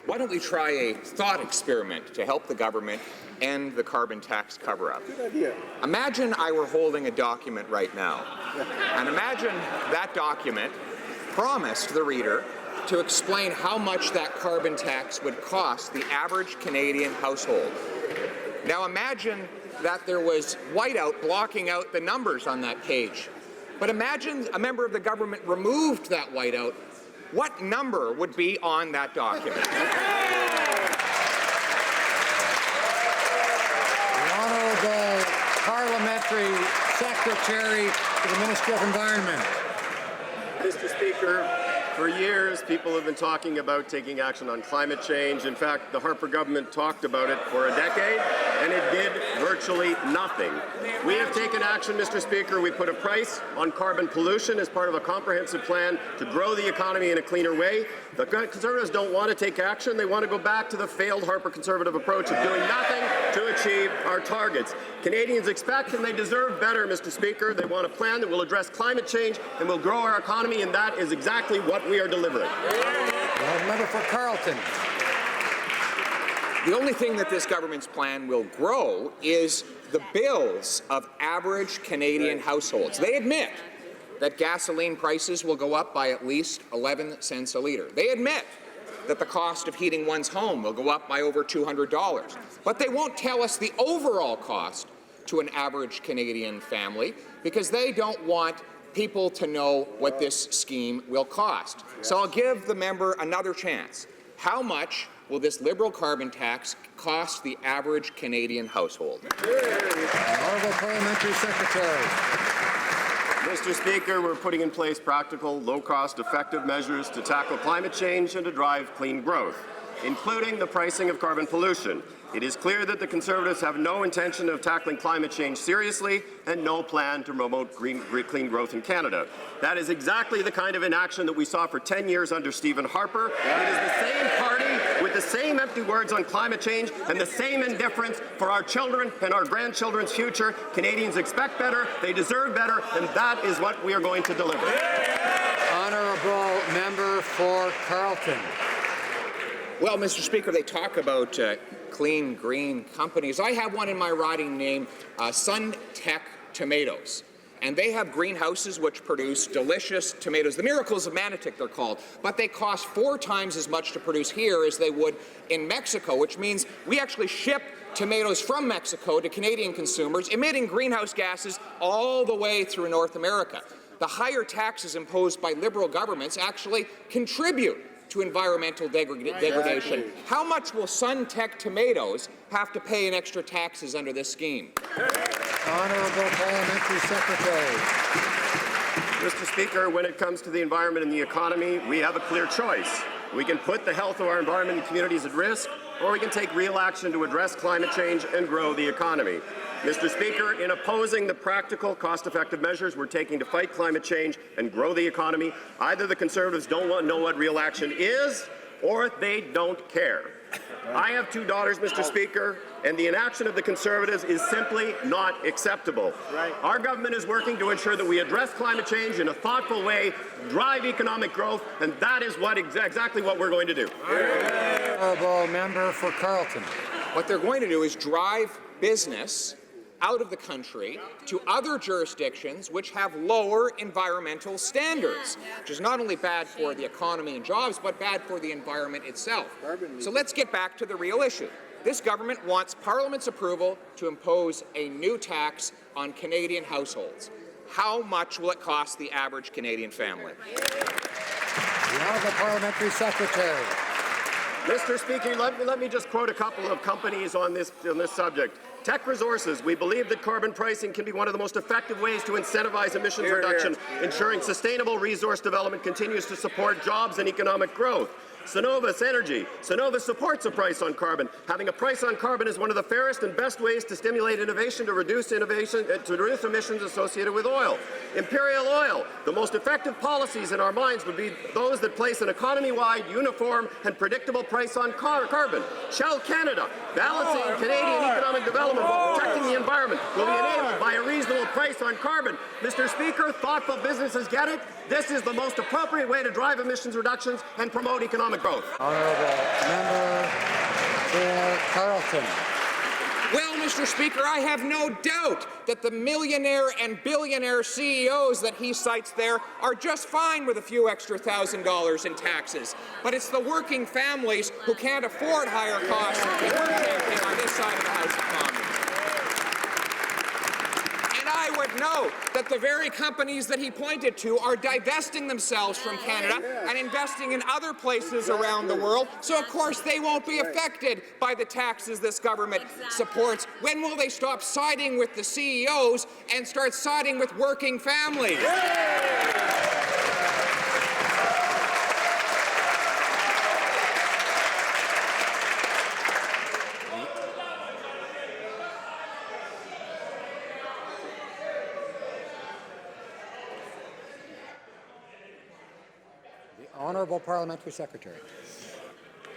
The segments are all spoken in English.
Why don't we try a thought experiment to help the government end the carbon tax cover-up? Good idea. Imagine I were holding a document right now, and imagine that document promised the reader to explain how much that carbon tax would cost the average Canadian household. Now imagine that there was whiteout blocking out the numbers on that page. But imagine a member of the government removed that whiteout. What number would be on that document? The Honourable Parliamentary Secretary to the Ministry of Environment. Mr. Speaker, for years people have been talking about taking action on climate change. In fact, the Harper government talked about it for a decade, and it did virtually nothing. We have taken action, Mr. Speaker. We put a price on carbon pollution as part of a comprehensive plan to grow the economy in a cleaner way. The Conservatives don't want to take action. They want to go back to the failed Harper Conservative approach of doing nothing to achieve our targets. Canadians expect and they deserve better, Mr. Speaker. They want a plan that will address climate change and will grow our economy, and that is exactly what we are delivering. Member for Carleton. The only thing that this government's plan will grow is the bills of average Canadian households. They admit that gasoline prices will go up by at least 11 cents a litre. They admit that the cost of heating one's home will go up by over $200. But they won't tell us the overall cost to an average Canadian family because they don't want people to know what this scheme will cost. So I'll give the member another chance. How much will this Liberal carbon tax cost the average Canadian household? Honourable Parliamentary Secretary. Mr. Speaker, we're putting in place practical, low-cost, effective measures to tackle climate change and to drive clean growth, including the pricing of carbon pollution. It is clear that the Conservatives have no intention of tackling climate change seriously and no plan to promote clean growth in Canada. That is exactly the kind of inaction that we saw for 10 years under Stephen Harper. It is the same party with the same empty words on climate change and the same indifference for our children and our grandchildren's future. Canadians expect better, they deserve better, and that is what we are going to deliver. Honourable Member for Carleton. Well, Mr. Speaker, they talk about clean, green companies. I have one in my riding named SunTech Tomatoes. And they have greenhouses which produce delicious tomatoes. The miracles of Manotick, they're called. But they cost 4 times as much to produce here as they would in Mexico, which means we actually ship tomatoes from Mexico to Canadian consumers, emitting greenhouse gases all the way through North America. The higher taxes imposed by Liberal governments actually contribute to environmental degradation. How much will SunTech Tomatoes have to pay in extra taxes under this scheme? Honourable Parliamentary Secretary. Mr. Speaker, when it comes to the environment and the economy, we have a clear choice. We can put the health of our environment and communities at risk, or we can take real action to address climate change and grow the economy. Mr. Speaker, in opposing the practical, cost-effective measures we're taking to fight climate change and grow the economy, either the Conservatives don't want to know what real action is, or they don't care. I have 2 daughters, Mr. Speaker, and the inaction of the Conservatives is simply not acceptable. Our government is working to ensure that we address climate change in a thoughtful way, drive economic growth, and that is exactly what we're going to do. Honourable Member for Carleton. What they're going to do is drive business out of the country to other jurisdictions which have lower environmental standards, which is not only bad for the economy and jobs, but bad for the environment itself. So let's get back to the real issue. This government wants Parliament's approval to impose a new tax on Canadian households. How much will it cost the average Canadian family? The Honourable Parliamentary Secretary. Mr. Speaker, let me just quote a couple of companies on this subject. Teck Resources, we believe that carbon pricing can be one of the most effective ways to incentivize emissions reduction, ensuring sustainable resource development continues to support jobs and economic growth. Cenovus Energy. Cenovus supports a price on carbon. Having a price on carbon is one of the fairest and best ways to stimulate innovation to reduce emissions associated with oil. Imperial Oil. The most effective policies in our minds would be those that place an economy-wide, uniform, and predictable price on carbon. Shell Canada. Balancing Canadian economic development while protecting the environment will be enabled by a reasonable price on carbon. Mr. Speaker, thoughtful businesses get it. This is the most appropriate way to drive emissions reductions and promote economic economic growth. Honourable member for Carleton. Well, Mr. Speaker, I have no doubt that the millionaire and billionaire CEOs that he cites there are just fine with a few extra $1,000 in taxes. But it's the working families who can't afford higher costs that we're championing on this side of the House of Commons. And I would note that the very companies that he pointed to are divesting themselves from Canada and investing in other places around the world, so of course they won't be affected by the taxes this government supports. When will they stop siding with the CEOs and start siding with working families? Honourable Parliamentary Secretary.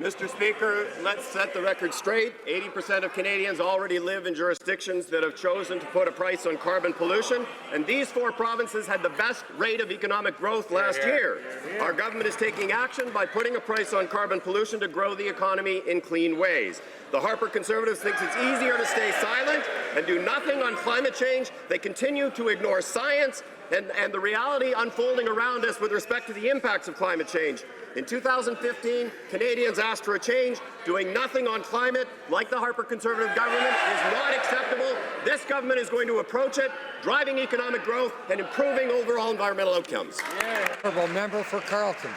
Mr. Speaker, let's set the record straight. 80% of Canadians already live in jurisdictions that have chosen to put a price on carbon pollution, and these 4 provinces had the best rate of economic growth last year. Our government is taking action by putting a price on carbon pollution to grow the economy in clean ways. The Harper Conservatives think it's easier to stay silent and do nothing on climate change. They continue to ignore science and the reality unfolding around us with respect to the impacts of climate change. In 2015, Canadians asked for a change. Doing nothing on climate, like the Harper Conservative government, is not acceptable. This government is going to approach it, driving economic growth and improving overall environmental outcomes. Honourable member for Carleton.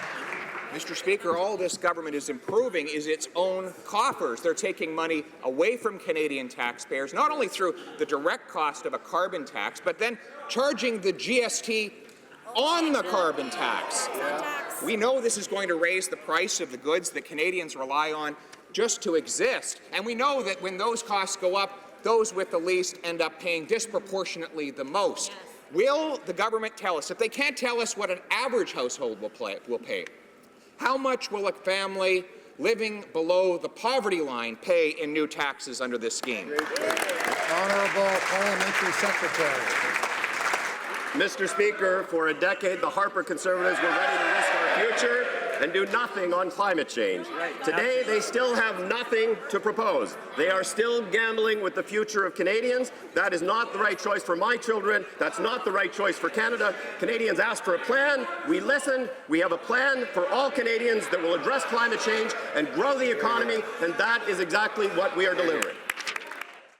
Mr. Speaker, all this government is improving is its own coffers. They're taking money away from Canadian taxpayers, not only through the direct cost of a carbon tax, but then charging the GST on the carbon tax. We know this is going to raise the price of the goods that Canadians rely on just to exist. And we know that when those costs go up, those with the least end up paying disproportionately the most. Will the government tell us, if they can't tell us what an average household will pay, how much will a family living below the poverty line pay in new taxes under this scheme? Honourable Parliamentary Secretary. Mr. Speaker, for a decade, the Harper Conservatives were ready to risk our future and do nothing on climate change. Today, they still have nothing to propose. They are still gambling with the future of Canadians. That is not the right choice for my children. That's not the right choice for Canada. Canadians asked for a plan. We listened. We have a plan for all Canadians that will address climate change and grow the economy, and that is exactly what we are delivering.